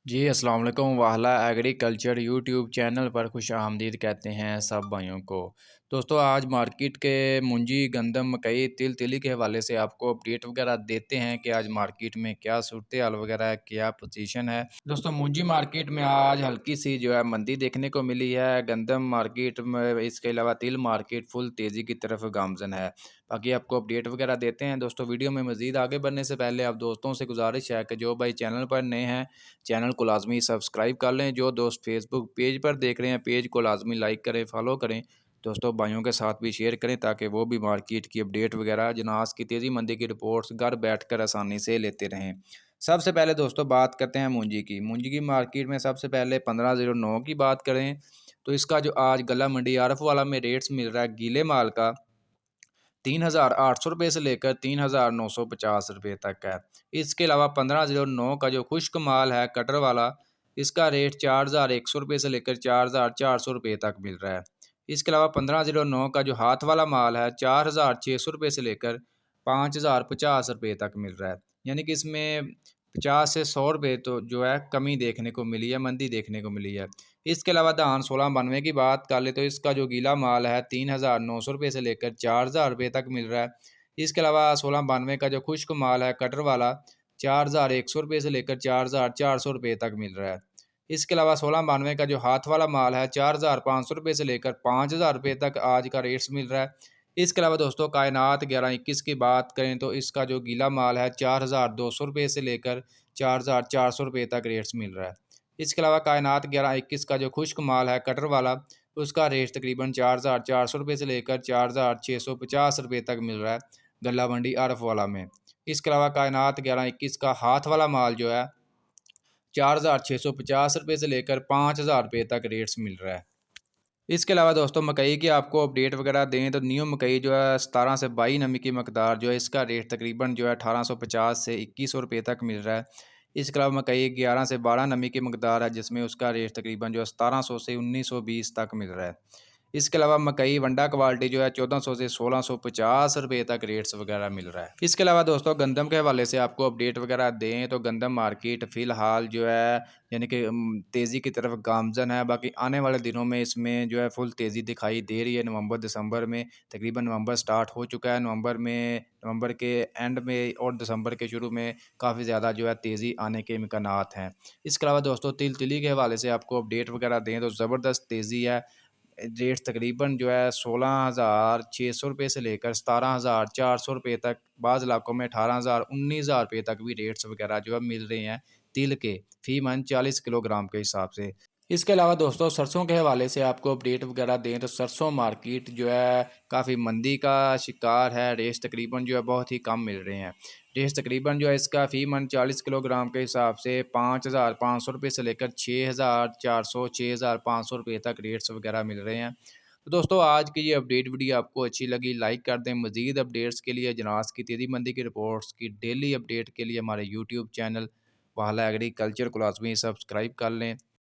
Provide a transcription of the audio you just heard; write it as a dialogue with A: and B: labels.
A: जी, अस्सलाम वालेकुम। वाहला agriculture YouTube channel पर खुश-आमदीद कहते हैं सब भाइयों को। दोस्तों, आज मार्केट के मुंजी, गंदम, मकई, तिल के हवाले से आपको अपडेट वगैरह देते हैं कि आज मार्केट में क्या सूरत-ए-हाल वगैरह है, क्या पोजीशन है। दोस्तों, मुंजी मार्केट में आज हल्की-सी जो है मंदी देखने को मिली है। गंदम मार्केट में, इसके अलावा तिल मार्केट फुल तेज़ी की तरफ गामज़न है। बाकी आपको अपडेट वगैरह देते हैं। दोस्तों, वीडियो में मज़ीद आगे बढ़ने से पहले आप दोस्तों से गुज़ारिश है कि जो भाई चैनल पर नए हैं, चैनल को लाज़मी सब्सक्राइब कर लें। जो दोस्त फेसबुक पेज पर देख रहे हैं, पेज को लाज़मी लाइक करें, फॉलो करें। दोस्तों, भाइयों के साथ भी शेयर करें ताकि वो भी मार्केट की अपडेट वगैरह, जनास की तेज़ी मंदी की रिपोर्ट्स घर बैठकर आसानी से लेते रहें। सबसे पहले दोस्तों बात करते हैं मूंजी की। मूंजी की मार्केट में सबसे पहले 1509 की बात करें तो इसका जो आज गला मंडी आरफ वाला में रेट्स मिल रहा है गीले माल का 3,800 रुपये से लेकर 3,950 रुपये तक है। इसके अलावा 1509 का जो खुश्क माल है कटर वाला, इसका रेट 4,100 रुपये से लेकर 4,400 रुपये तक मिल रहा है। इसके अलावा 1509 का जो हाथ वाला माल है 4,600 रुपये से लेकर 5,050 रुपये तक मिल रहा है। यानी कि इसमें 50 से 100 रुपये तो जो है कमी देखने को मिली है, मंदी देखने को मिली है। इसके अलावा धान 1692 की बात कर ले तो इसका जो गीला माल है 3,900 रुपये से लेकर 4,000 रुपये तक मिल रहा है। इसके अलावा 1692 का जो खुश्क माल है कटर वाला 4,100 रुपये से लेकर 4,400 रुपये तक मिल रहा है। इसके अलावा 1692 का जो हाथ वाला माल है 4,500 रुपये से लेकर 5,000 रुपये तक आज का रेट्स मिल रहा है। इसके अलावा दोस्तों कायनात 1121 की बात करें तो इसका जो गीला माल है 4,200 रुपये से लेकर 4,400 रुपये तक रेट्स मिल रहा है। इसके अलावा कायनात 1121 का जो खुश्क माल है कटर वाला, उसका रेट तकरीबन 4,400 रुपये से लेकर 4,650 रुपये तक मिल रहा है गल्ला मंडी आरफ वाला में। इसके अलावा कायनात 1121 का हाथ वाला माल जो है 4,650 रुपये से लेकर 5,000 रुपये तक रेट्स मिल रहा है। इसके अलावा दोस्तों मकई की आपको अपडेट वगैरह दें तो न्यू मकई जो है 17 से 22 नमी की मकदार जो है इसका रेट तकरीबन जो है 1850 से 2100 रुपये तक मिल रहा है। इसके अलावा मकई 11 से 12 नमी की मकदार है जिसमें उसका रेट तकरीबन जो है 1700 से 1920 तक मिल रहा है। इसके अलावा मकई वंडा क्वालिटी जो है 1400 से 1650 रुपये तक रेट्स वगैरह मिल रहा है। इसके अलावा दोस्तों गंदम के हवाले से आपको अपडेट वगैरह दें तो गंदम मार्केट फ़िलहाल जो है यानी कि तेज़ी की तरफ गामज़न है। बाकी आने वाले दिनों में इसमें जो है फुल तेज़ी दिखाई दे रही है। नवंबर दिसंबर में तकरीबन नवंबर स्टार्ट हो चुका है। नवंबर के एंड में और दिसंबर के शुरू में काफ़ी ज़्यादा जो है तेज़ी आने के इम्कानात हैं। इसके अलावा दोस्तों तिली के हवाले से आपको अपडेट वगैरह दें तो ज़बरदस्त तेज़ी है। रेट तकरीबन जो है 16,600 रुपये से लेकर 17,400 रुपये तक, बाज़ इलाकों में 18,000 19,000 रुपये तक भी रेट्स वगैरह जो है मिल रहे हैं तिल के फ़ी मन 40 किलोग्राम के हिसाब से। इसके अलावा दोस्तों सरसों के हवाले से आपको अपडेट वगैरह दें तो सरसों मार्केट जो है काफ़ी मंदी का शिकार है। रेट्स तकरीबन जो है बहुत ही कम मिल रहे हैं। रेट्स तकरीबन जो है इसका फ़ी मन 40 किलोग्राम के हिसाब से 5,500 रुपये से लेकर 6,400 6,500 रुपये तक रेट्स वगैरह मिल रहे हैं। तो दोस्तों आज की ये अपडेट वीडियो आपको अच्छी लगी लाइक कर दें। मज़ीद अपडेट्स के लिए जनास की तेज़ी मंदी की रिपोर्ट्स की डेली अपडेट के लिए हमारे यूट्यूब चैनल वाहला एग्रीकल्चर को लाजमी सब्सक्राइब कर लें।